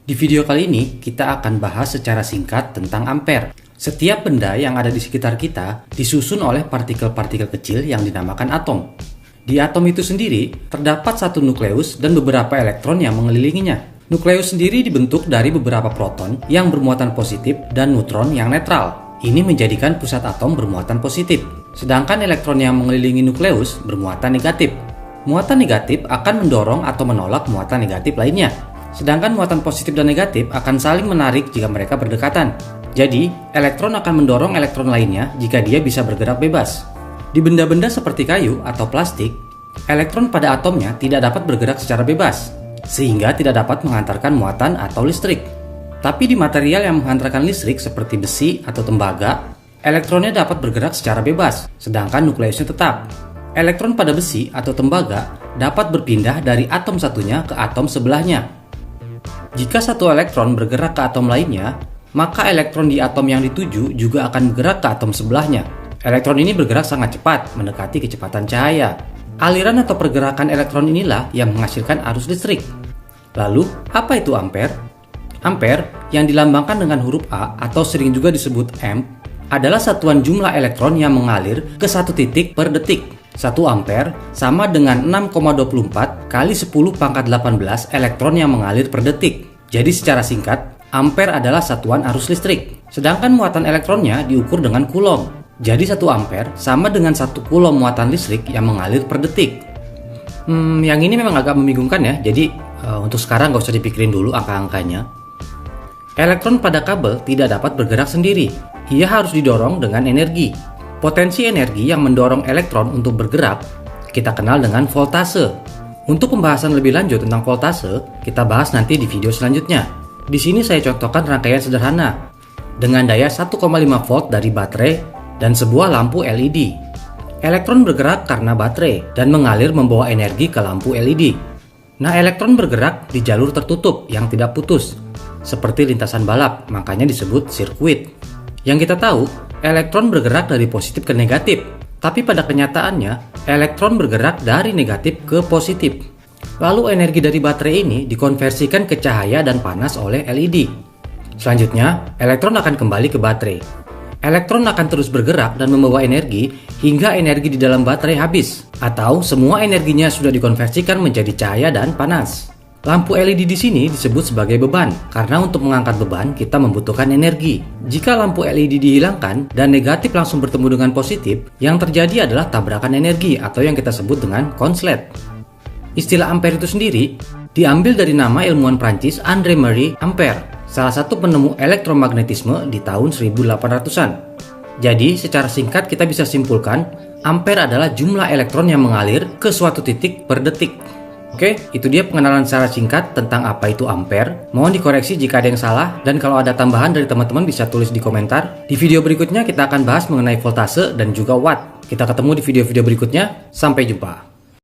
Di video kali ini, kita akan bahas secara singkat tentang ampere. Setiap benda yang ada di sekitar kita disusun oleh partikel-partikel kecil yang dinamakan atom. Di atom itu sendiri, terdapat satu nukleus dan beberapa elektron yang mengelilinginya. Nukleus sendiri dibentuk dari beberapa proton yang bermuatan positif dan neutron yang netral. Ini menjadikan pusat atom bermuatan positif. Sedangkan elektron yang mengelilingi nukleus bermuatan negatif. Muatan negatif akan mendorong atau menolak muatan negatif lainnya. Sedangkan muatan positif dan negatif akan saling menarik jika mereka berdekatan. Jadi, elektron akan mendorong elektron lainnya jika dia bisa bergerak bebas. Di benda-benda seperti kayu atau plastik, elektron pada atomnya tidak dapat bergerak secara bebas, sehingga tidak dapat menghantarkan muatan atau listrik. Tapi di material yang menghantarkan listrik seperti besi atau tembaga, elektronnya dapat bergerak secara bebas, sedangkan nukleusnya tetap. Elektron pada besi atau tembaga dapat berpindah dari atom satunya ke atom sebelahnya. Jika satu elektron bergerak ke atom lainnya, maka elektron di atom yang dituju juga akan bergerak ke atom sebelahnya. Elektron ini bergerak sangat cepat, mendekati kecepatan cahaya. Aliran atau pergerakan elektron inilah yang menghasilkan arus listrik. Lalu, apa itu ampere? Ampere, yang dilambangkan dengan huruf A atau sering juga disebut amp, adalah satuan jumlah elektron yang mengalir ke satu titik per detik. 1 ampere sama dengan 6,24 kali 10 pangkat 18 elektron yang mengalir per detik. Jadi secara singkat, ampere adalah satuan arus listrik. Sedangkan muatan elektronnya diukur dengan coulomb. Jadi 1 ampere sama dengan 1 coulomb muatan listrik yang mengalir per detik. Yang ini memang agak membingungkan ya. Jadi untuk sekarang gak usah dipikirin dulu angka-angkanya. Elektron pada kabel tidak dapat bergerak sendiri. Ia harus didorong dengan energi. Potensi energi yang mendorong elektron untuk bergerak kita kenal dengan voltase. Untuk pembahasan lebih lanjut tentang voltase, kita bahas nanti di video selanjutnya. Di sini saya contohkan rangkaian sederhana dengan daya 1,5 volt dari baterai dan sebuah lampu LED. Elektron bergerak karena baterai dan mengalir membawa energi ke lampu LED. Nah, elektron bergerak di jalur tertutup yang tidak putus, seperti lintasan balap, makanya disebut sirkuit. Yang kita tahu, elektron bergerak dari positif ke negatif, tapi pada kenyataannya, elektron bergerak dari negatif ke positif. Lalu energi dari baterai ini dikonversikan ke cahaya dan panas oleh LED. Selanjutnya, elektron akan kembali ke baterai. Elektron akan terus bergerak dan membawa energi hingga energi di dalam baterai habis, atau semua energinya sudah dikonversikan menjadi cahaya dan panas. Lampu LED di sini disebut sebagai beban, karena untuk mengangkat beban kita membutuhkan energi. Jika lampu LED dihilangkan dan negatif langsung bertemu dengan positif, yang terjadi adalah tabrakan energi atau yang kita sebut dengan konslet. Istilah ampere itu sendiri diambil dari nama ilmuwan Prancis André-Marie Ampère, salah satu penemu elektromagnetisme di tahun 1800-an. Jadi, secara singkat kita bisa simpulkan, ampere adalah jumlah elektron yang mengalir ke suatu titik per detik. Oke, itu dia pengenalan secara singkat tentang apa itu ampere. Mohon dikoreksi jika ada yang salah, dan kalau ada tambahan dari teman-teman bisa tulis di komentar. Di video berikutnya kita akan bahas mengenai voltase dan juga watt. Kita ketemu di video-video berikutnya. Sampai jumpa.